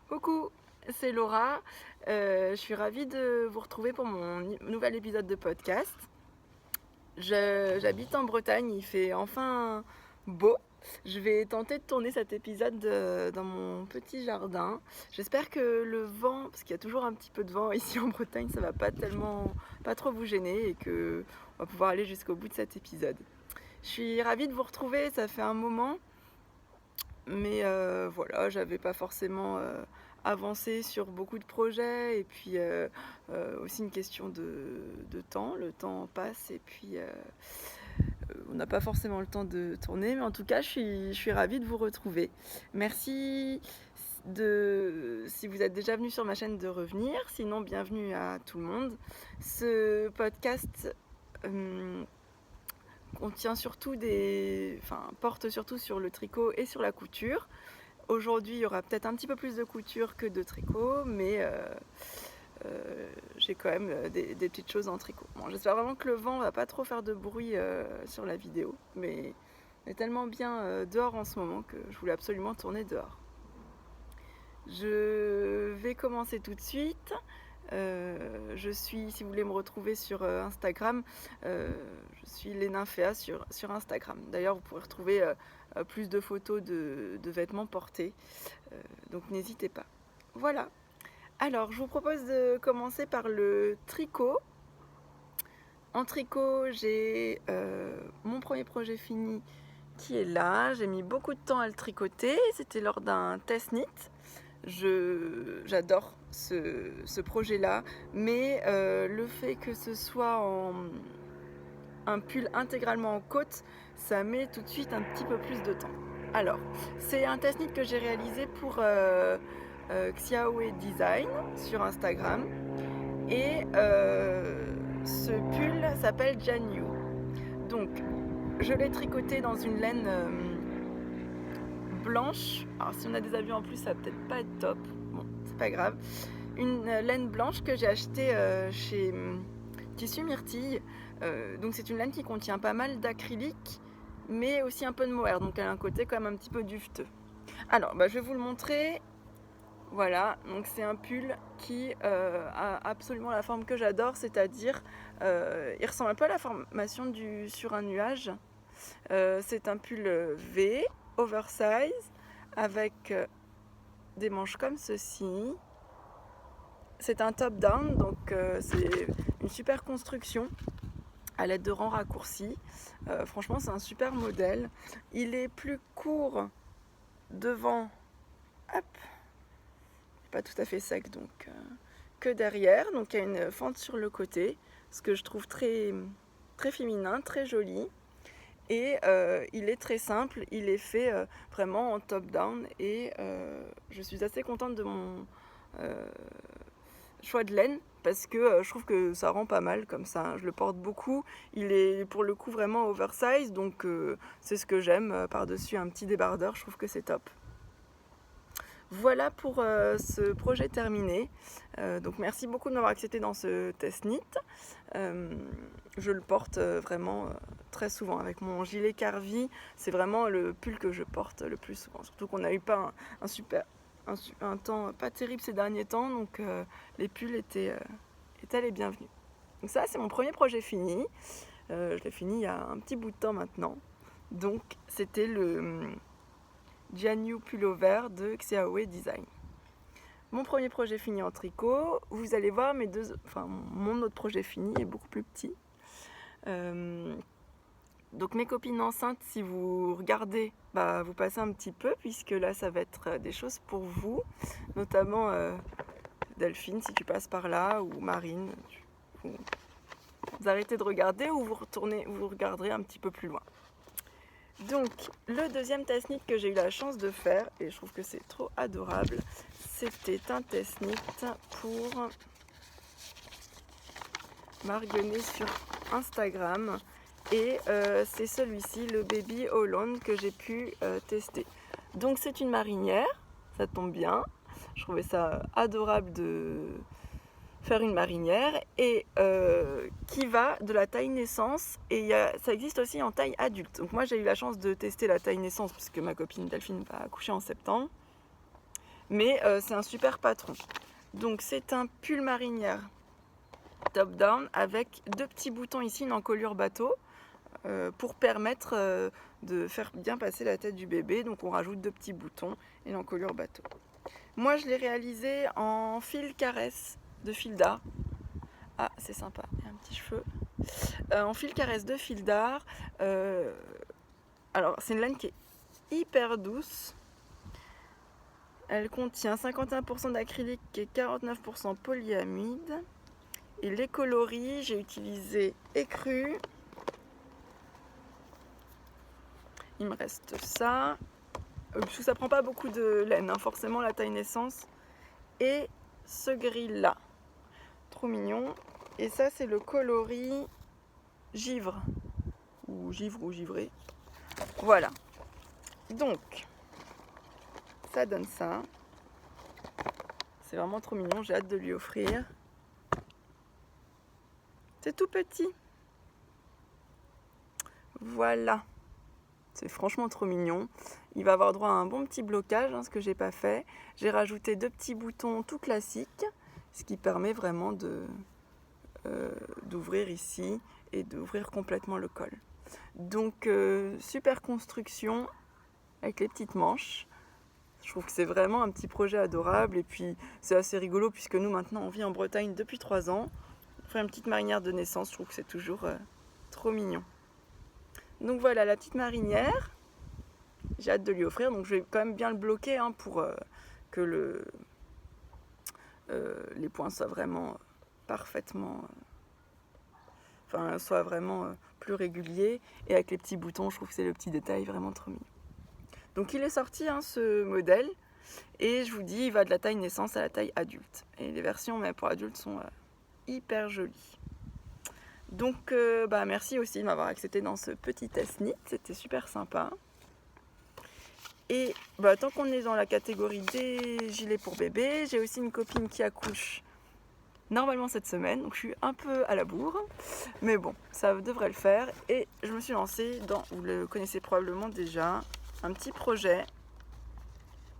Coucou, c'est Laura. Je suis ravie de vous retrouver pour mon nouvel épisode de podcast. J'habite en Bretagne, il fait enfin beau. Je vais tenter de tourner cet épisode dans mon petit jardin. J'espère que le vent, parce qu'il y a toujours un petit peu de vent ici en Bretagne, ça va pas trop vous gêner et que on va pouvoir aller jusqu'au bout de cet épisode. Je suis ravie de vous retrouver, ça fait un moment. Mais voilà, j'avais pas forcément avancé sur beaucoup de projets et puis aussi une question de temps. Le temps passe et puis on n'a pas forcément le temps de tourner, mais en tout cas, je suis ravie de vous retrouver. Merci si vous êtes déjà venu sur ma chaîne, de revenir. Sinon, bienvenue à tout le monde. Ce podcast porte surtout sur le tricot et sur la couture. Aujourd'hui, il y aura peut-être un petit peu plus de couture que de tricot, mais j'ai quand même des petites choses en tricot. Bon, j'espère vraiment que le vent va pas trop faire de bruit sur la vidéo, mais on est tellement bien dehors en ce moment que je voulais absolument tourner dehors. Je vais commencer tout de suite. Si vous voulez me retrouver sur Instagram, je suis Leninfea sur Instagram. D'ailleurs, vous pourrez retrouver plus de photos de vêtements portés, donc n'hésitez pas. Voilà. Alors, je vous propose de commencer par le tricot. En tricot, j'ai mon premier projet fini qui est là. J'ai mis beaucoup de temps à le tricoter. C'était lors d'un test knit. J'adore ce projet-là, mais le fait que ce soit un pull intégralement en côte, ça met tout de suite un petit peu plus de temps. Alors, c'est un test knit que j'ai réalisé pour Xiaowe Design sur Instagram, et ce pull s'appelle Janyu. Donc, je l'ai tricoté dans une laine blanche. Alors si on a des avions en plus, ça va peut-être pas être top. Bon, c'est pas grave. Une laine blanche que j'ai achetée chez Tissu Myrtille. Donc c'est une laine qui contient pas mal d'acrylique, mais aussi un peu de mohair. Donc elle a un côté quand même un petit peu duveteux. Alors, je vais vous le montrer. Voilà, donc c'est un pull qui a absolument la forme que j'adore, c'est-à-dire il ressemble un peu à la formation sur un nuage. C'est un pull V, oversize, avec des manches comme ceci. C'est un top down, donc c'est une super construction à l'aide de rangs raccourcis. Franchement, c'est un super modèle. Il est plus court devant, hop, pas tout à fait sec, donc que derrière. Donc il y a une fente sur le côté, ce que je trouve très, très féminin, très joli. Et il est très simple, il est fait vraiment en top down, et je suis assez contente de mon choix de laine, parce que je trouve que ça rend pas mal comme ça. Je le porte beaucoup, il est pour le coup vraiment oversize, donc c'est ce que j'aime. Par-dessus un petit débardeur, je trouve que c'est top. Voilà pour ce projet terminé. Donc merci beaucoup de m'avoir accepté dans ce test knit. Je le porte vraiment très souvent avec mon gilet Carvi. C'est vraiment le pull que je porte le plus souvent. Surtout qu'on n'a eu pas un temps pas terrible ces derniers temps, donc les pulls étaient les bienvenus. Donc ça, c'est mon premier projet fini. Je l'ai fini il y a un petit bout de temps maintenant. Donc c'était le Janyu Pullover de Xiaowe Design. Mon premier projet fini en tricot. Vous allez voir mon autre projet fini est beaucoup plus petit. Donc mes copines enceintes, si vous regardez, vous passez un petit peu, puisque là ça va être des choses pour vous, notamment Delphine, si tu passes par là, ou Marine. Vous arrêtez de regarder ou vous regarderez un petit peu plus loin. Donc le deuxième test knit que j'ai eu la chance de faire, et je trouve que c'est trop adorable, c'était un test knit pour Marguerite sur Instagram, et c'est celui-ci, le Baby Holland, que j'ai pu tester. Donc c'est une marinière, ça tombe bien, je trouvais ça adorable de faire une marinière, et qui va de la taille naissance, et ça existe aussi en taille adulte. Donc moi j'ai eu la chance de tester la taille naissance puisque ma copine Delphine va accoucher en septembre, Mais c'est un super patron. Donc c'est un pull marinière top down avec 2 petits boutons ici, une encolure bateau pour permettre de faire bien passer la tête du bébé. Donc on rajoute 2 petits boutons et l'encolure bateau. Moi je l'ai réalisé en fil caresse de fil d'art. Ah c'est sympa, il y a un petit cheveu. En fil caresse de fil d'art. Alors c'est une laine qui est hyper douce. Elle contient 51% d'acrylique et 49% polyamide. Et les coloris, j'ai utilisé écru. Il me reste ça. Parce que ça prend pas beaucoup de laine, hein, forcément la taille naissance. Et ce gris là. Trop mignon. Et ça c'est le coloris givre. Ou givre ou givré. Voilà. Donc, ça donne ça. C'est vraiment trop mignon, j'ai hâte de lui offrir. C'est tout petit. Voilà. C'est franchement trop mignon. Il va avoir droit à un bon petit blocage, hein, ce que j'ai pas fait. J'ai rajouté 2 petits boutons tout classiques, ce qui permet vraiment d'ouvrir ici et d'ouvrir complètement le col. Donc super construction avec les petites manches. Je trouve que c'est vraiment un petit projet adorable et puis c'est assez rigolo puisque nous maintenant on vit en Bretagne depuis 3 ans. On fait une petite marinière de naissance, je trouve que c'est toujours trop mignon. Donc voilà la petite marinière. J'ai hâte de lui offrir, donc je vais quand même bien le bloquer hein, pour que les points soient vraiment parfaitement... soit vraiment plus réguliers. Et avec les petits boutons, je trouve que c'est le petit détail vraiment trop mignon. Donc il est sorti hein, ce modèle. Et je vous dis, il va de la taille naissance à la taille adulte. Et les versions mais pour adultes sont hyper jolies. Donc merci aussi de m'avoir accepté dans ce petit test knit. C'était super sympa. Et tant qu'on est dans la catégorie des gilets pour bébé, j'ai aussi une copine qui accouche normalement cette semaine, donc je suis un peu à la bourre, mais bon, ça devrait le faire. Et je me suis lancée dans, vous le connaissez probablement déjà, un petit projet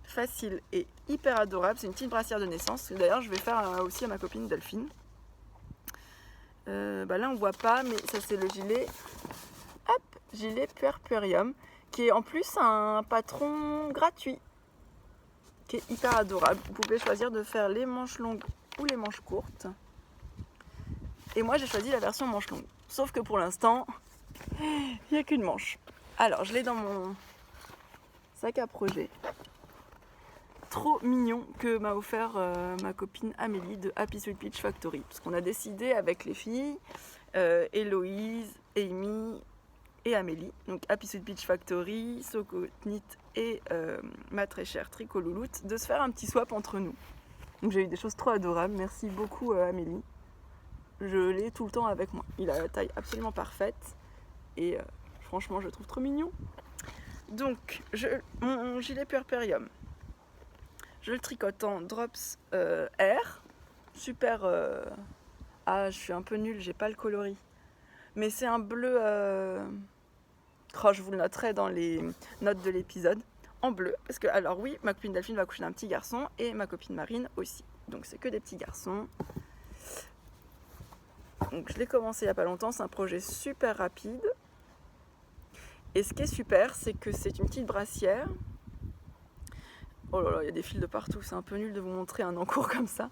facile et hyper adorable. C'est une petite brassière de naissance, d'ailleurs je vais faire aussi à ma copine Delphine. Là on voit pas, mais ça c'est le gilet, hop, gilet Puerperium, qui est en plus un patron gratuit, qui est hyper adorable. Vous pouvez choisir de faire les manches longues ou les manches courtes. Et moi j'ai choisi la version manche longue. Sauf que pour l'instant, il n'y a qu'une manche. Alors je l'ai dans mon sac à projet. Trop mignon que m'a offert ma copine Amélie de Happy Sweet Peach Factory. Parce qu'on a décidé avec les filles, Héloïse, Amy et Amélie, donc Happy Sweet Peach Factory, Soko Knit et ma très chère Tricot Louloute, de se faire un petit swap entre nous. Donc j'ai eu des choses trop adorables, merci beaucoup Amélie. Je l'ai tout le temps avec moi. Il a la taille absolument parfaite et franchement je le trouve trop mignon. Donc mon gilet Puerperium, je le tricote en drops R, super... je suis un peu nulle, j'ai pas le coloris. Mais c'est un bleu... je vous le noterai dans les notes de l'épisode. En bleu, parce que, alors oui, ma copine Delphine va accoucher d'un petit garçon et ma copine Marine aussi. Donc c'est que des petits garçons. Donc je l'ai commencé il n'y a pas longtemps, c'est un projet super rapide. Et ce qui est super, c'est que c'est une petite brassière. Oh là là, il y a des fils de partout, c'est un peu nul de vous montrer un encours comme ça.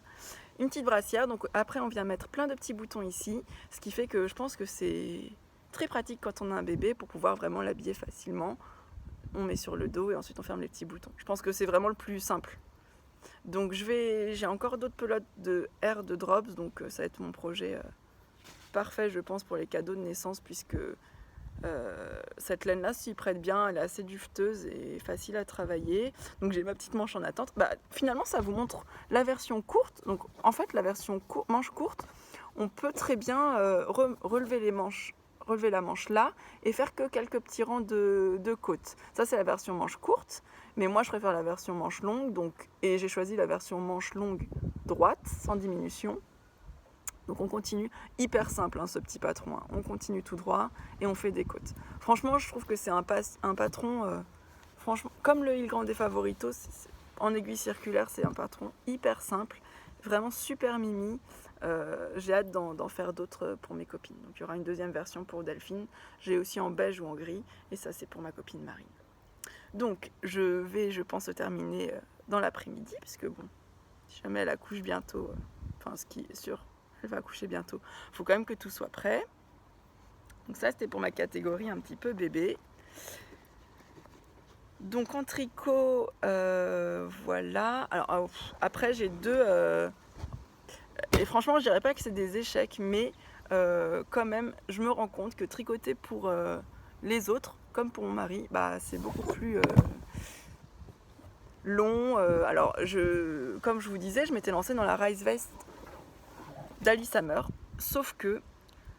Une petite brassière, donc après on vient mettre plein de petits boutons ici, ce qui fait que je pense que c'est très pratique quand on a un bébé pour pouvoir vraiment l'habiller facilement. On met sur le dos et ensuite on ferme les petits boutons. Je pense que c'est vraiment le plus simple. Donc j'ai encore d'autres pelotes de R de drops, donc ça va être mon projet parfait je pense pour les cadeaux de naissance, puisque cette laine là s'y prête bien, elle est assez duveteuse et facile à travailler. Donc j'ai ma petite manche en attente. Finalement ça vous montre la version courte. Donc en fait la version manche courte, on peut très bien relever les manches, relever la manche là et faire que quelques petits rangs de côtes. Ça c'est la version manche courte, mais moi je préfère la version manche longue, donc, et j'ai choisi la version manche longue droite sans diminution. Donc on continue, hyper simple ce petit patron, on continue tout droit et on fait des côtes. Franchement je trouve que c'est un patron, franchement, comme le Il Grande des Favoritos, en aiguille circulaire, c'est un patron hyper simple, vraiment super mimi. J'ai hâte d'en faire d'autres pour mes copines. Donc il y aura une deuxième version pour Delphine. J'ai aussi en beige ou en gris. Et ça, c'est pour ma copine Marine. Donc je pense, terminer dans l'après-midi. Puisque bon, si jamais elle accouche bientôt, ce qui est sûr, elle va accoucher bientôt. Il faut quand même que tout soit prêt. Donc ça, c'était pour ma catégorie un petit peu bébé. Donc en tricot, voilà. Alors après, j'ai deux... et franchement, je dirais pas que c'est des échecs, mais quand même, je me rends compte que tricoter pour les autres, comme pour mon mari, c'est beaucoup plus long. Alors, comme je vous disais, je m'étais lancée dans la Rise Vest d'Alice Hammer, sauf que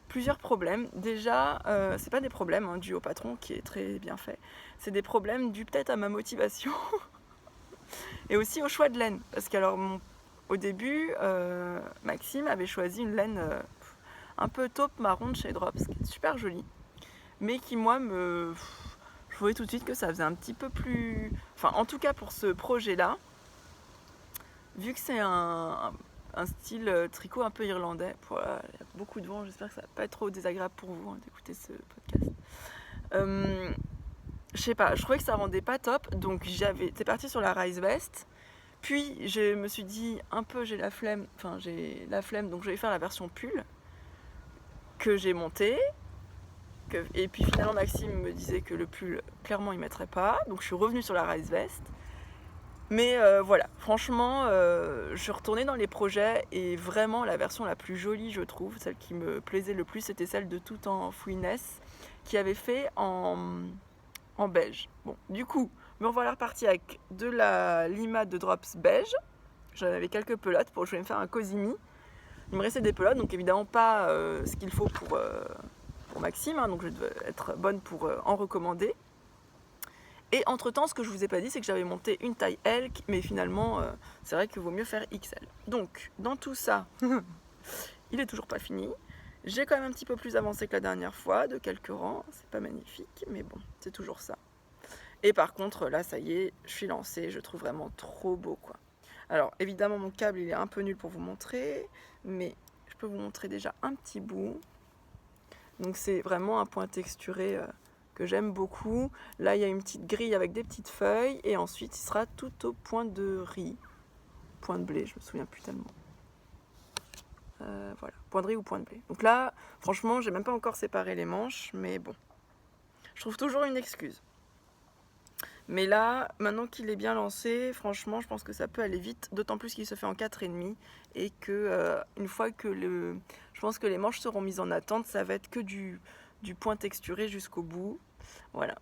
plusieurs problèmes. Déjà, c'est pas des problèmes dus au patron qui est très bien fait, c'est des problèmes dus peut-être à ma motivation et aussi au choix de laine. Parce qu'alors, au début, Maxime avait choisi une laine un peu taupe marron de chez Drops, qui est super jolie, mais qui, moi, je voyais tout de suite que ça faisait un petit peu plus... Enfin, en tout cas, pour ce projet-là, vu que c'est un style tricot un peu irlandais, il y a beaucoup de vent, j'espère que ça va pas être trop désagréable pour vous d'écouter ce podcast. Je sais pas, je trouvais que ça rendait pas top, donc c'est parti sur la Rise Vest. Puis je me suis dit un peu j'ai la flemme, donc je vais faire la version pull que j'ai montée. Et puis finalement Maxime me disait que le pull clairement il mettrait pas, donc je suis revenue sur la Rise Vest. Mais voilà, franchement, je suis retournée dans les projets et vraiment la version la plus jolie, je trouve, celle qui me plaisait le plus, c'était celle de Tout en Fouiness qui avait fait en beige. Bon, du coup, me revoilà repartie avec de la Lima de Drops beige. J'en avais quelques pelotes je voulais me faire un cosimi. Il me restait des pelotes, donc évidemment pas ce qu'il faut pour Maxime, donc je devais être bonne pour en recommander. Et entre temps, ce que je vous ai pas dit, c'est que j'avais monté une taille L, mais finalement, c'est vrai qu'il vaut mieux faire XL. Donc, dans tout ça, il est toujours pas fini. J'ai quand même un petit peu plus avancé que la dernière fois, de quelques rangs. C'est pas magnifique, mais bon, c'est toujours ça. Et par contre, là, ça y est, je suis lancée. Je trouve vraiment trop beau, quoi. Alors, évidemment, mon câble, il est un peu nul pour vous montrer, mais je peux vous montrer déjà un petit bout. Donc, c'est vraiment un point texturé que j'aime beaucoup. Là, il y a une petite grille avec des petites feuilles, et ensuite, il sera tout au point de riz. Point de blé, je me souviens plus tellement. Voilà, point de riz ou point de blé. Donc là, franchement, j'ai même pas encore séparé les manches, mais bon. Je trouve toujours une excuse. Mais là, maintenant qu'il est bien lancé, franchement, je pense que ça peut aller vite, d'autant plus qu'il se fait en 4,5 et que une fois que je pense que les manches seront mises en attente, ça va être que du point texturé jusqu'au bout. Voilà.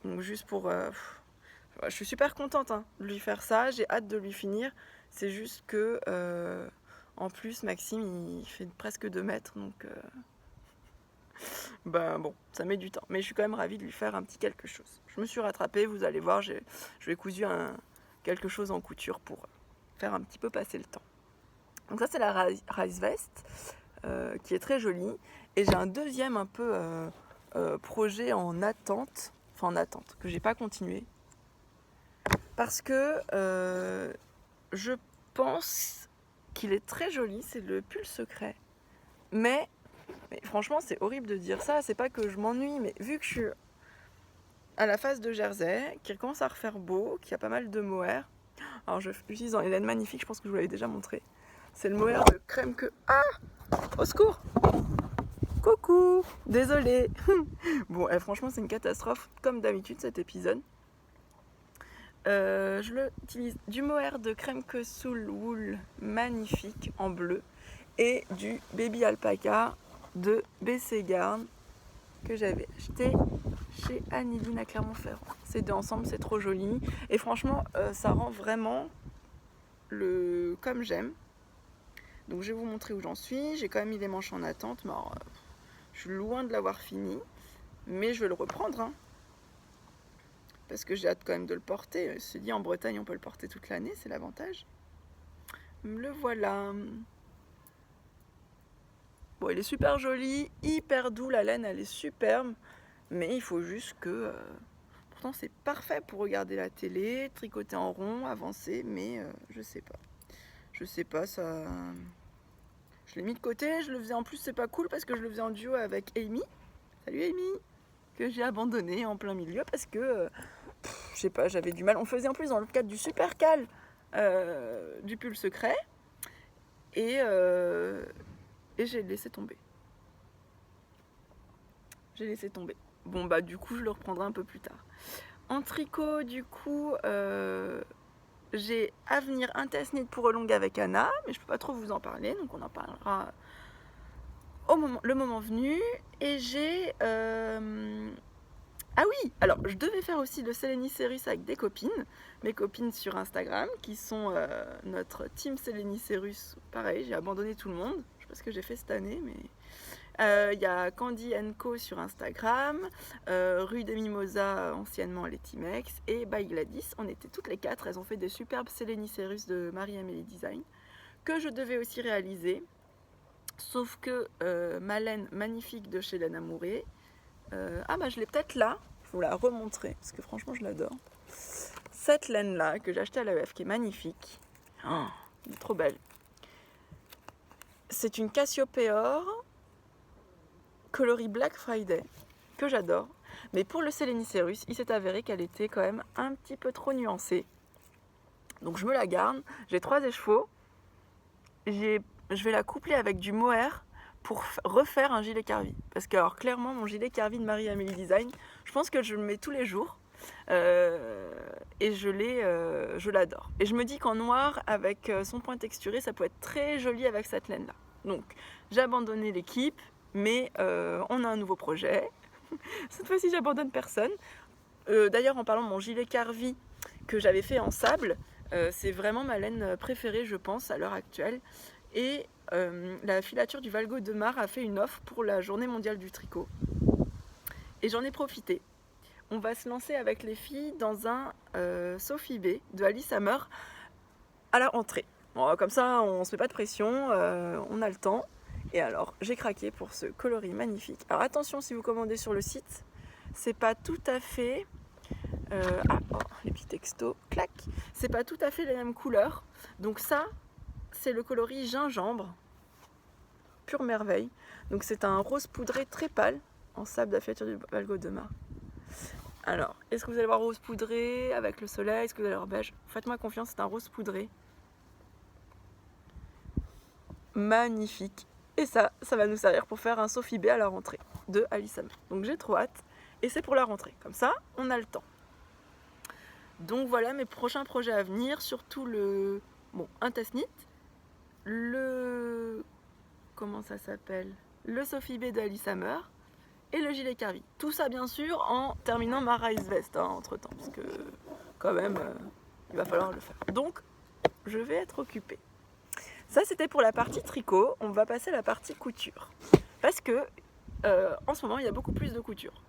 Donc juste pour... je suis super contente de lui faire ça, j'ai hâte de lui finir. C'est juste que... en plus, Maxime, il fait presque 2 mètres, donc... bon, ça met du temps. Mais je suis quand même ravie de lui faire un petit quelque chose. Je me suis rattrapée, vous allez voir, je lui ai cousu quelque chose en couture pour faire un petit peu passer le temps. Donc ça, c'est la Rise Vest, qui est très jolie. Et j'ai un deuxième un peu projet en attente, que j'ai pas continué. Parce que je pense qu'il est très joli, c'est le pull secret. Mais franchement, c'est horrible de dire ça, c'est pas que je m'ennuie, mais vu que je suis à la face de Jersey, qui commence à refaire beau, qui a pas mal de mohair, alors je utilise une laine magnifique, je pense que je vous l'avais déjà montré, c'est le mohair de crème que... Ah, au secours! Coucou! Désolée! Bon, franchement, c'est une catastrophe, comme d'habitude cet épisode. Je l'utilise du mohair de crème que soul wool magnifique en bleu et du baby alpaca de BC Garn que j'avais acheté chez Annie-Line à Clermont-Ferrand. Ces deux ensemble, c'est trop joli et franchement ça rend vraiment comme j'aime. Donc je vais vous montrer où j'en suis. J'ai quand même mis les manches en attente, mais alors, je suis loin de l'avoir fini, mais je vais le reprendre parce que j'ai hâte quand même de le porter. Se dit en Bretagne on peut le porter toute l'année, c'est l'avantage. Le voilà. Bon, il est super joli, hyper doux, la laine elle est superbe, mais il faut juste que pour pourtant c'est parfait pour regarder la télé, tricoter en rond, avancer, mais je sais pas, ça... Je l'ai mis de côté, je le faisais en plus, c'est pas cool parce que je le faisais en duo avec Amy. Salut Amy! Que j'ai abandonné en plein milieu parce que, je sais pas, j'avais du mal. On faisait en plus dans le cadre du super cal du pull secret et j'ai laissé tomber. Bon bah du coup je le reprendrai un peu plus tard. En tricot du coup j'ai à venir un test knit pour Elong avec Anna, mais je peux pas trop vous en parler, donc on en parlera le moment venu. Et j'ai ah oui, alors je devais faire aussi le Selenicerus avec des copines, mes copines sur Instagram qui sont notre team Selenicerus. Pareil, j'ai abandonné tout le monde, je sais pas ce que j'ai fait cette année, mais il y a Candy Co sur Instagram, Rue des Mimosas, anciennement les Timex, et By Gladys. On était toutes les 4, elles ont fait des superbes Selenicerus de Marie-Amélie Design que je devais aussi réaliser, sauf que ma laine magnifique de chez Laine Amourée, ah bah je l'ai peut-être là, je vais vous la remontrer parce que franchement je l'adore. Cette laine là que j'ai achetée à l'AEF qui est magnifique, oh, elle est trop belle. C'est une Cassiopeor coloris Black Friday que j'adore, mais pour le Selenicerus il s'est avéré qu'elle était quand même un petit peu trop nuancée, donc je me la garde. J'ai 3 écheveaux, je vais la coupler avec du mohair pour refaire un gilet Carvi, parce que alors clairement mon gilet Carvi de Marie-Amélie Design, je pense que je le mets tous les jours et je l'adore, et je me dis qu'en noir avec son point texturé ça peut être très joli avec cette laine là. Donc j'ai abandonné l'équipe, mais on a un nouveau projet. Cette fois-ci j'abandonne personne. D'ailleurs en parlant de mon gilet Carvi que j'avais fait en sable, c'est vraiment ma laine préférée je pense à l'heure actuelle, et la filature du Valgo de Mar a fait une offre pour la journée mondiale du tricot et j'en ai profité. On va se lancer avec les filles dans un Sophie B de Alice Hammer à la rentrée. Bon, comme ça on se met pas de pression, on a le temps. Et alors j'ai craqué pour ce coloris magnifique. Alors attention, si vous commandez sur le site, c'est pas tout à fait les petits textos, clac, c'est pas tout à fait les mêmes couleurs. Donc ça, c'est le coloris gingembre, pure merveille. Donc c'est un rose poudré très pâle en sable de la filature du Valgo de Mar. Alors, est-ce que vous allez voir rose poudré avec le soleil? Est-ce que vous allez voir beige? Faites-moi confiance, c'est un rose poudré. Magnifique. Et ça va nous servir pour faire un Sophie B à la rentrée de Alice Hammer. Donc j'ai trop hâte. Et c'est pour la rentrée. Comme ça, on a le temps. Donc voilà mes prochains projets à venir. Surtout un test knit. Comment ça s'appelle? Le Sophie B de Alice Hammer. Et le gilet Carvi. Tout ça bien sûr en terminant ma Rise Vest entre temps. Parce que quand même, il va falloir le faire. Donc, je vais être occupée. Ça c'était pour la partie tricot. On va passer à la partie couture. Parce que en ce moment il y a beaucoup plus de couture.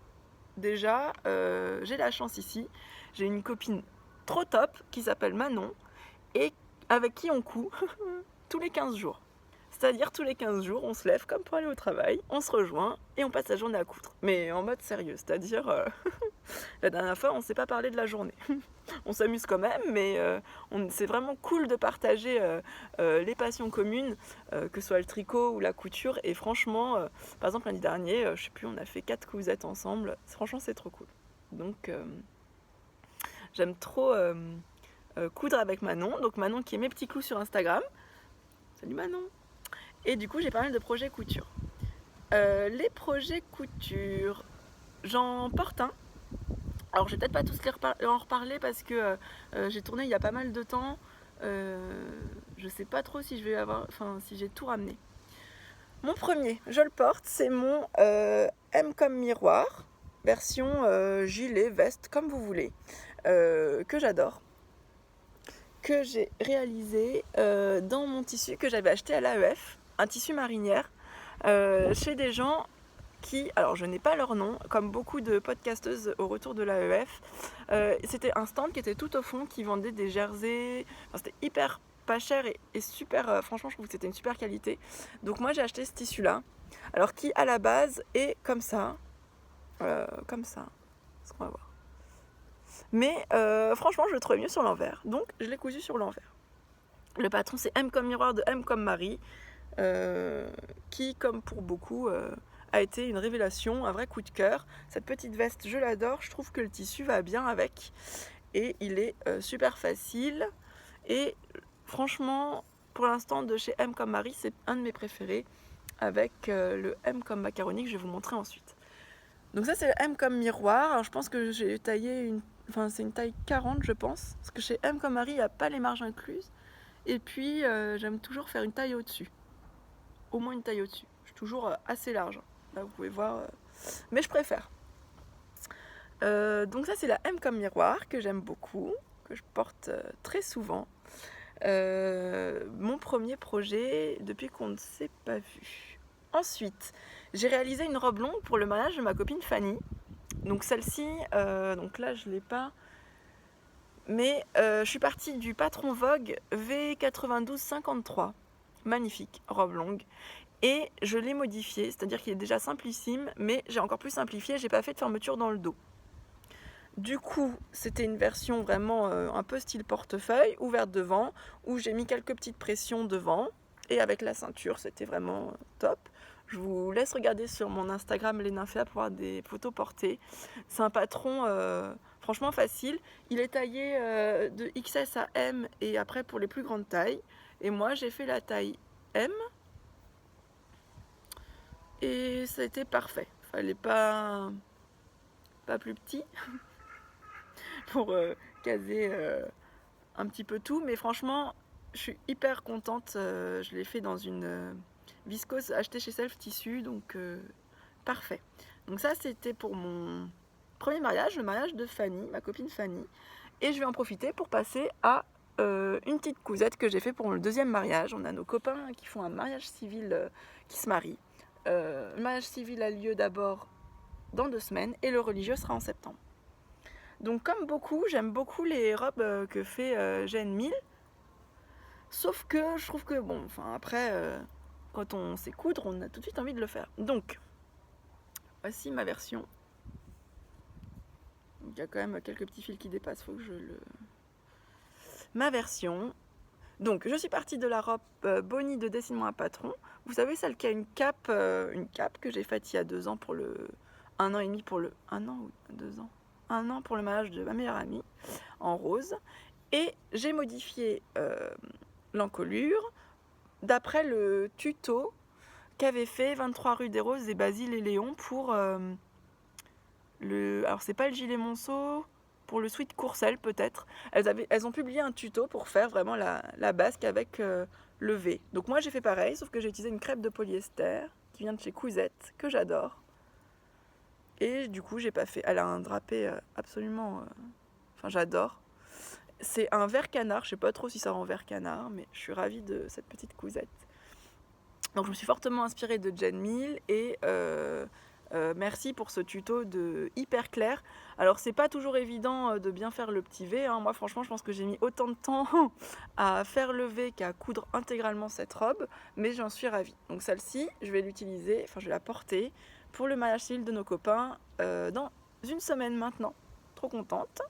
Déjà j'ai la chance ici. J'ai une copine trop top qui s'appelle Manon et avec qui on coud tous les 15 jours. C'est-à-dire tous les 15 jours on se lève comme pour aller au travail, on se rejoint et on passe la journée à coudre. Mais en mode sérieux, c'est-à-dire la dernière fois on ne s'est pas parlé de la journée. On s'amuse quand même, mais c'est vraiment cool de partager les passions communes, que ce soit le tricot ou la couture. Et franchement, par exemple l'année dernière, je sais plus, on a fait 4 cousettes ensemble. Franchement, c'est trop cool. Donc, j'aime trop coudre avec Manon. Donc Manon qui est mes petits clous sur Instagram. Salut Manon. Et du coup, j'ai pas mal de projets couture. Les projets couture, j'en porte un. Alors je vais peut-être pas tous en reparler parce que j'ai tourné il y a pas mal de temps. Je sais pas trop si si j'ai tout ramené. Mon premier, je le porte, c'est mon M comme miroir, version gilet, veste, comme vous voulez, que j'adore, que j'ai réalisé dans mon tissu que j'avais acheté à l'AEF, un tissu marinière, chez des gens qui, alors je n'ai pas leur nom, comme beaucoup de podcasteuses au retour de l'AEF, c'était un stand qui était tout au fond, qui vendait des jerseys, c'était hyper pas cher et super, franchement je trouve que c'était une super qualité. Donc moi j'ai acheté ce tissu là, alors qui à la base est comme ça, ce qu'on va voir. Mais franchement, je le trouvais mieux sur l'envers. Donc, je l'ai cousu sur l'envers. Le patron, c'est M comme miroir de M comme Marie, qui, comme pour beaucoup, a été une révélation, un vrai coup de cœur. Cette petite veste, je l'adore. Je trouve que le tissu va bien avec. Et il est super facile. Et franchement, pour l'instant, de chez M comme Marie, c'est un de mes préférés. Avec le M comme macaroni que je vais vous montrer ensuite. Donc ça, c'est le M comme miroir. Alors, je pense que j'ai taillé une... Enfin, c'est une taille 40, je pense. Parce que chez M comme Marie, il n'y a pas les marges incluses. Et puis, j'aime toujours faire une taille au-dessus. Au moins une taille au-dessus. Je suis toujours assez large. Là, vous pouvez voir. Mais je préfère. Donc ça, c'est la M comme miroir que j'aime beaucoup. Que je porte très souvent. Mon premier projet depuis qu'on ne s'est pas vu. Ensuite, j'ai réalisé une robe longue pour le mariage de ma copine Fanny. Donc celle-ci, donc là je l'ai pas. Mais je suis partie du Patron Vogue V9253. Magnifique, robe longue. Et je l'ai modifié, c'est-à-dire qu'il est déjà simplissime, mais j'ai encore plus simplifié, j'ai pas fait de fermeture dans le dos. Du coup, c'était une version vraiment un peu style portefeuille, ouverte devant, où j'ai mis quelques petites pressions devant, et avec la ceinture, c'était vraiment top. Je vous laisse regarder sur mon Instagram les Nymphéas pour voir des photos portées. C'est un patron franchement facile. Il est taillé de XS à M et après pour les plus grandes tailles. Et moi, j'ai fait la taille M. Et ça a été parfait. Fallait pas plus petit pour caser un petit peu tout. Mais franchement, je suis hyper contente. Je l'ai fait dans une viscose achetée chez Self Tissu. Donc parfait. Donc ça, c'était pour mon premier mariage, le mariage de Fanny, ma copine Fanny. Et je vais en profiter pour passer à une petite cousette que j'ai fait pour le deuxième mariage. On a nos copains qui font un mariage civil qui se marient. Le mariage civil a lieu d'abord dans 2 semaines et le religieux sera en septembre. Donc comme beaucoup, j'aime beaucoup les robes que fait Jeanne Mille. Sauf que je trouve que bon, enfin après, quand on sait coudre, on a tout de suite envie de le faire. Donc, voici ma version. Il y a quand même quelques petits fils qui dépassent, faut que je le... Ma version. Donc, je suis partie de la robe Bonnie de Dessine-moi un patron. Vous savez, celle qui a une cape que j'ai faite il y a 2 ans pour le... 1 an et demi pour le... 1 an ou 2 ans 1 an pour le mariage de ma meilleure amie, en rose. Et j'ai modifié l'encolure d'après le tuto qu'avait fait 23 rue des Roses et Basile et Léon pour alors c'est pas le gilet Monceau, pour le sweat Courcelles peut-être. Elles ont publié un tuto pour faire vraiment la basque avec le V. Donc moi j'ai fait pareil, sauf que j'ai utilisé une crêpe de polyester qui vient de chez Cousette, que j'adore. Et du coup j'ai pas fait... Elle a un drapé absolument... Enfin j'adore. C'est un vert canard, je sais pas trop si ça rend vert canard, mais je suis ravie de cette petite cousette. Donc je me suis fortement inspirée de Jeanne Mille et merci pour ce tuto de hyper clair. Alors c'est pas toujours évident de bien faire le petit V, hein. Moi franchement je pense que j'ai mis autant de temps à faire le V qu'à coudre intégralement cette robe, mais j'en suis ravie. Donc celle-ci, je vais l'utiliser, enfin je vais la porter pour le mariage civil de nos copains dans 1 semaine maintenant. Trop contente.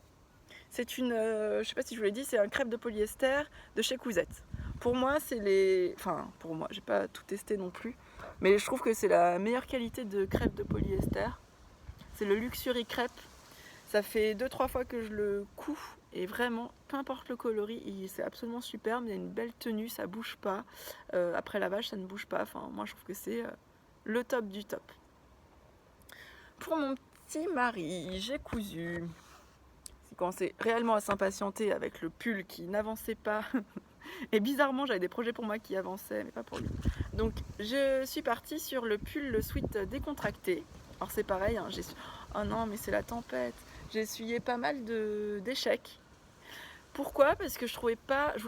C'est une, je sais pas si je vous l'ai dit, c'est un crêpe de polyester de chez Cousette. Pour moi, c'est les... Enfin, pour moi, j'ai pas tout testé non plus. Mais je trouve que c'est la meilleure qualité de crêpe de polyester. C'est le Luxury Crêpe. Ça fait 2-3 fois que je le couds. Et vraiment, peu importe le coloris, c'est absolument superbe. Il y a une belle tenue, ça bouge pas. Après lavage, ça ne bouge pas. Enfin, moi, je trouve que c'est le top du top. Pour mon petit mari, j'ai cousu... J'ai commencé réellement à s'impatienter avec le pull qui n'avançait pas. Et bizarrement, j'avais des projets pour moi qui avançaient, mais pas pour lui. Donc, je suis partie sur le pull, le sweat décontracté. Alors, c'est pareil, hein, oh non, mais c'est la tempête. J'ai essuyé pas mal d'échecs. Pourquoi? Parce que je voulais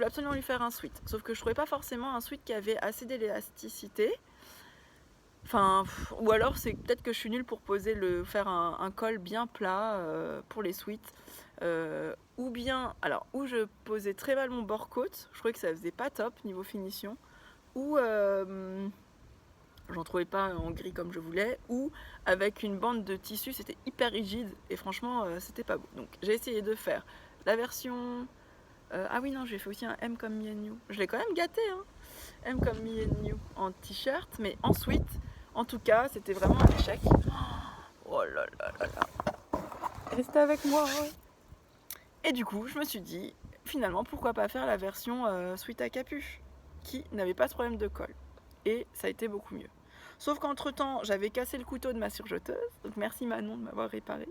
absolument lui faire un sweat. Sauf que je trouvais pas forcément un sweat qui avait assez d'élasticité. Enfin, ou alors c'est peut-être que je suis nulle pour faire un col bien plat pour les sweats. Ou bien, alors, où je posais très mal mon bord côte, je trouvais que ça faisait pas top niveau finition. Ou j'en trouvais pas en gris comme je voulais, ou avec une bande de tissu, c'était hyper rigide et franchement c'était pas beau. Donc j'ai essayé de faire la version... ah oui non, j'ai fait aussi un M comme Me and You. Je l'ai quand même gâté, hein. M comme Me and You en t-shirt, mais ensuite, en tout cas, c'était vraiment un échec. Oh là là là là. Restez avec moi. Et du coup, je me suis dit, finalement, pourquoi pas faire la version sweat à capuche, qui n'avait pas de problème de colle. Et ça a été beaucoup mieux. Sauf qu'entre temps, j'avais cassé le couteau de ma surjeteuse, donc merci Manon de m'avoir réparé.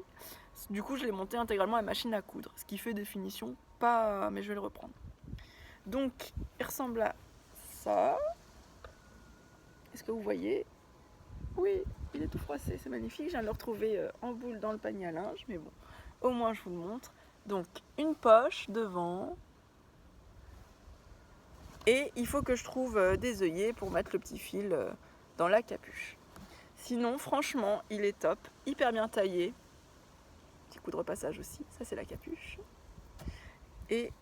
Du coup, je l'ai monté intégralement à la machine à coudre, ce qui fait des finitions pas... mais je vais le reprendre. Donc, il ressemble à ça. Est-ce que vous voyez? Oui, il est tout froissé, c'est magnifique. Je viens de le retrouver en boule dans le panier à linge, mais bon, au moins je vous le montre. Donc, une poche devant. Et il faut que je trouve des œillets pour mettre le petit fil dans la capuche. Sinon, franchement, il est top, hyper bien taillé. Petit coup de repassage aussi, ça c'est la capuche. Et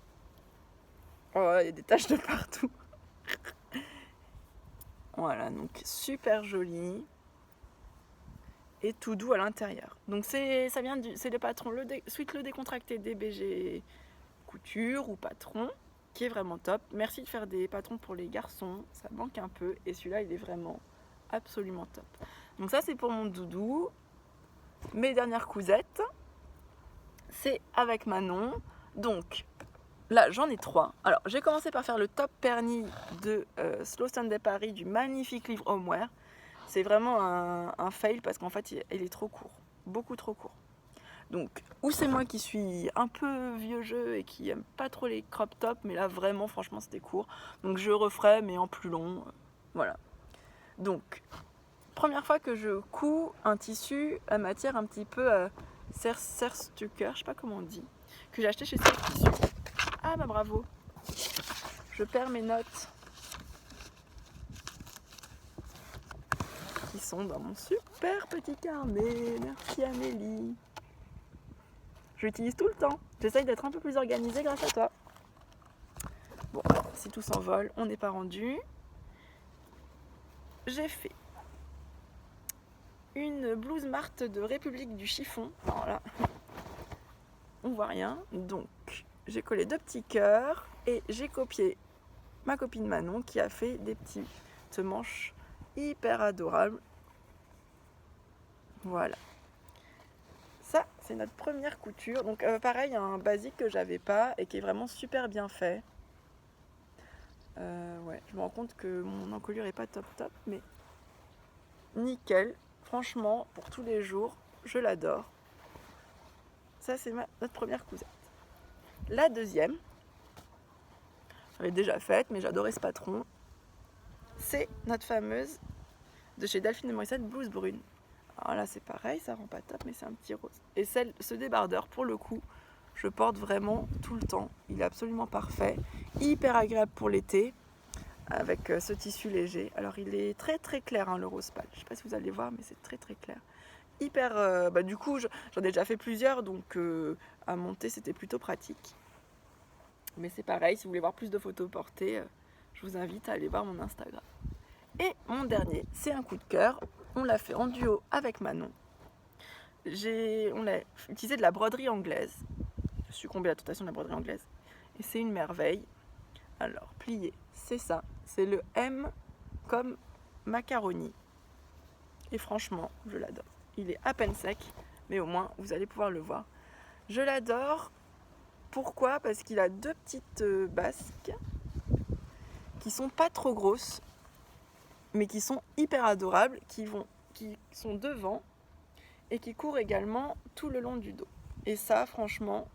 oh, il y a des taches de partout. Voilà, donc super joli. Et tout doux à l'intérieur. Donc c'est le patron, Sweat le décontracté DBG Couture ou patron, qui est vraiment top. Merci de faire des patrons pour les garçons, ça manque un peu. Et celui-là, il est vraiment absolument top. Donc ça, c'est pour mon doudou. Mes dernières cousettes, c'est avec Manon. Donc là, j'en ai 3. Alors, j'ai commencé par faire le top pernis de Slow Sunday Paris du magnifique livre Homeware. C'est vraiment un fail parce qu'en fait, il est trop court. Beaucoup trop court. Donc, ou c'est moi qui suis un peu vieux jeu et qui aime pas trop les crop tops, mais là, vraiment, franchement, c'était court. Donc, je referai, mais en plus long. Voilà. Donc, première fois que je couds un tissu à matière un petit peu Serstucker, je sais pas comment on dit, que j'ai acheté chez Self Tissu. Ah bah bravo. Je perds mes notes qui sont dans mon super petit carnet. Merci Amélie. Je l'utilise tout le temps. J'essaye d'être un peu plus organisée grâce à toi. Bon, si tout s'envole, on n'est pas rendu. J'ai fait une blouse Marthe de République du chiffon. Alors là, on voit rien. Donc, j'ai collé 2 petits cœurs et j'ai copié ma copine Manon qui a fait des petites manches hyper adorables. Voilà. Ça, c'est notre première couture. Donc, pareil, un basique que j'avais pas et qui est vraiment super bien fait. Ouais, je me rends compte que mon encolure est pas top, mais nickel. Franchement, pour tous les jours, je l'adore. Ça, c'est notre première cousette. La deuxième, je l'ai déjà faite, mais j'adorais ce patron. C'est notre fameuse de chez Delphine de Morissette, blouse brune. Alors là, c'est pareil, ça rend pas top, mais c'est un petit rose. Et ce débardeur, pour le coup, je porte vraiment tout le temps. Il est absolument parfait, hyper agréable pour l'été, avec ce tissu léger. Alors, il est très très clair, hein, le rose pâle. Je sais pas si vous allez voir, mais c'est très très clair. Hyper, du coup, j'en ai déjà fait plusieurs, donc à monter, c'était plutôt pratique. Mais c'est pareil, si vous voulez voir plus de photos portées, je vous invite à aller voir mon Instagram. Et mon dernier, c'est un coup de cœur. On l'a fait en duo avec Manon. On a utilisé de la broderie anglaise. Je succombais à la tentation de la broderie anglaise. Et c'est une merveille. Alors, plié, c'est ça. C'est le M comme macaroni. Et franchement, je l'adore. Il est à peine sec, mais au moins, vous allez pouvoir le voir. Je l'adore. Pourquoi? Parce qu'il a 2 petites basques qui sont pas trop grosses, mais qui sont hyper adorables, qui sont devant et qui courent également tout le long du dos. Et ça, franchement,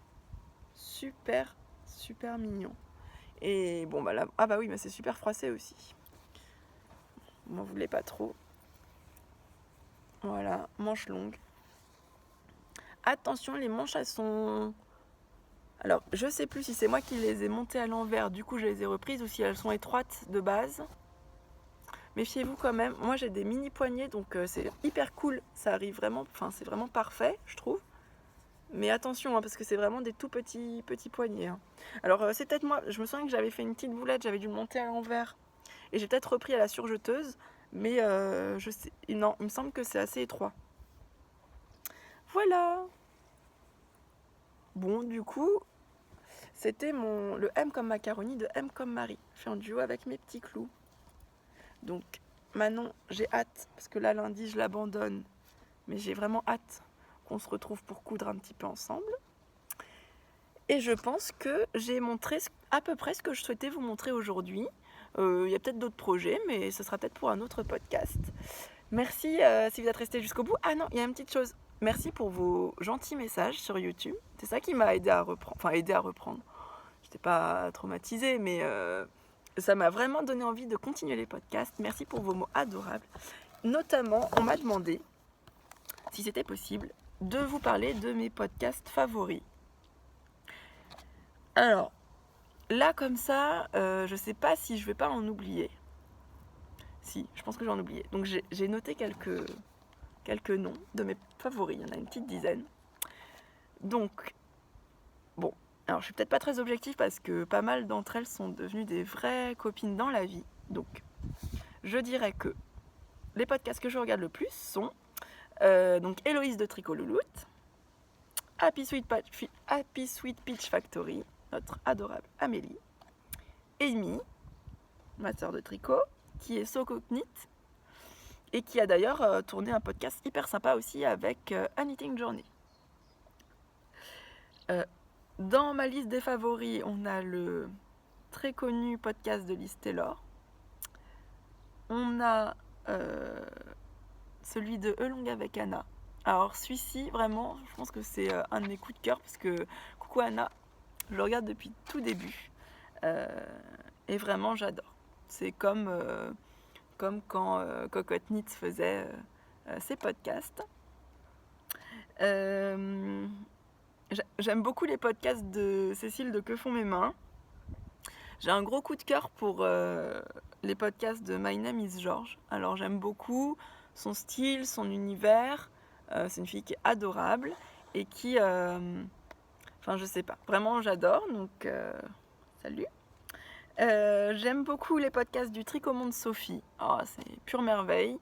super, super mignon. Et bon, bah là, ah bah oui, mais c'est super froissé aussi. M'en voulez pas trop. Voilà, manches longues. Attention, les manches, elles sont... Alors, je sais plus si c'est moi qui les ai montées à l'envers, du coup je les ai reprises, ou si elles sont étroites de base. Méfiez-vous quand même. Moi, j'ai des mini poignets, donc c'est hyper cool. Ça arrive vraiment, enfin, c'est vraiment parfait, je trouve. Mais attention, hein, parce que c'est vraiment des tout petits poignets. Hein. Alors, c'est peut-être moi, je me souviens que j'avais fait une petite boulette, j'avais dû le monter à l'envers. Et j'ai peut-être repris à la surjeteuse. Mais je sais, non, il me semble que c'est assez étroit. Voilà. Bon, du coup, c'était le M comme macaroni de M comme Marie. Je fais un duo avec mes petits clous. Donc, Manon, j'ai hâte, parce que là, lundi, je l'abandonne. Mais j'ai vraiment hâte qu'on se retrouve pour coudre un petit peu ensemble. Et je pense que j'ai montré à peu près ce que je souhaitais vous montrer aujourd'hui. Il y a peut-être d'autres projets, mais ce sera peut-être pour un autre podcast. Merci si vous êtes restés jusqu'au bout. Ah non, il y a une petite chose. Merci pour vos gentils messages sur YouTube. C'est ça qui m'a aidé à reprendre. Enfin, aidé à reprendre. J'étais pas traumatisée, mais ça m'a vraiment donné envie de continuer les podcasts. Merci pour vos mots adorables. Notamment, on m'a demandé si c'était possible de vous parler de mes podcasts favoris. Alors, là comme ça, je sais pas si je vais pas en oublier. Si, je pense que j'en ai oublié. Donc j'ai noté quelques noms de mes favoris. Il y en a une petite dizaine. Donc, bon, alors je suis peut-être pas très objective parce que pas mal d'entre elles sont devenues des vraies copines dans la vie. Donc, je dirais que les podcasts que je regarde le plus sont donc Héloïse de Tricot Louloute, Happy Sweet Peach Factory, notre adorable Amélie, Amy, ma sœur de tricot, qui est So Knit et qui a d'ailleurs tourné un podcast hyper sympa aussi avec A Knitting Journey. Dans ma liste des favoris, on a le très connu podcast de Liz Taylor. On a celui de Elong avec Anna. Alors celui-ci, vraiment, je pense que c'est un de mes coups de cœur parce que coucou Anna, je le regarde depuis tout début et vraiment j'adore. C'est comme quand Cocotte Knits faisait ses podcasts. J'aime beaucoup les podcasts de Cécile de Que font mes mains. J'ai un gros coup de cœur pour les podcasts de My Name is George. Alors j'aime beaucoup son style, son univers. C'est une fille qui est adorable et qui... Enfin je sais pas, vraiment j'adore, donc salut. J'aime beaucoup les podcasts du Tricot Monde Sophie. Oh, c'est pure merveille.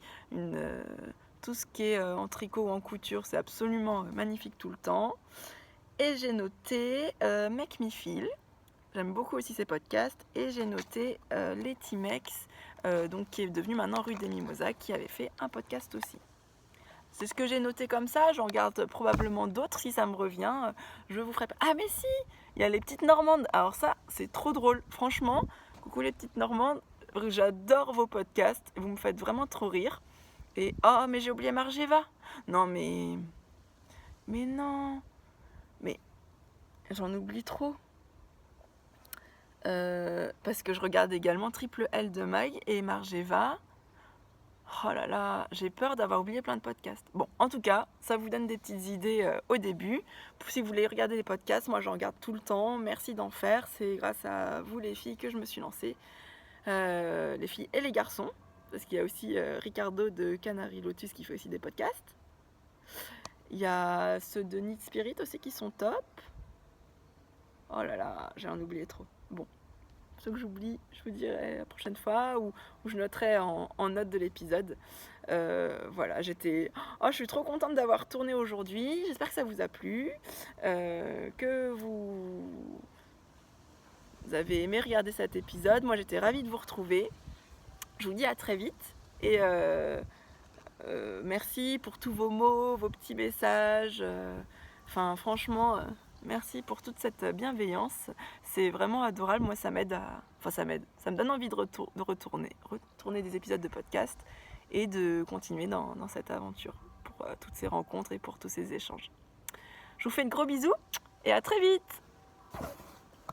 Tout ce qui est en tricot ou en couture, c'est absolument magnifique tout le temps. Et j'ai noté Make Me Feel. J'aime beaucoup aussi ces podcasts. Et j'ai noté Letty Mex, donc qui est devenue maintenant Rue des Mimosas, qui avait fait un podcast aussi. C'est ce que j'ai noté comme ça. J'en garde probablement d'autres si ça me revient. Je vous ferai pas. Ah mais si, il y a les petites Normandes. Alors ça, c'est trop drôle. Franchement, coucou les petites Normandes. J'adore vos podcasts. Vous me faites vraiment trop rire. Et oh mais j'ai oublié Margeva. Non mais non. Mais j'en oublie trop. Parce que je regarde également Triple L de Mag et Margeva. Oh là là, j'ai peur d'avoir oublié plein de podcasts. Bon, en tout cas, ça vous donne des petites idées au début. Si vous voulez regarder des podcasts, moi j'en regarde tout le temps. Merci d'en faire. C'est grâce à vous les filles que je me suis lancée. Les filles et les garçons. Parce qu'il y a aussi Ricardo de Canary Lotus qui fait aussi des podcasts. Il y a ceux de Knit Spirit aussi qui sont top. Oh là là, j'ai en oublié trop. Bon, ceux que j'oublie, je vous dirai la prochaine fois ou je noterai en note de l'épisode. Voilà, je suis trop contente d'avoir tourné aujourd'hui. J'espère que ça vous a plu, que vous avez aimé regarder cet épisode. Moi, j'étais ravie de vous retrouver. Je vous dis à très vite et merci pour tous vos mots, vos petits messages. Enfin, franchement, merci pour toute cette bienveillance. C'est vraiment adorable. Moi, ça m'aide à... Enfin, ça m'aide. Ça me donne envie de retourner des épisodes de podcast et de continuer dans cette aventure pour toutes ces rencontres et pour tous ces échanges. Je vous fais de gros bisous et à très vite!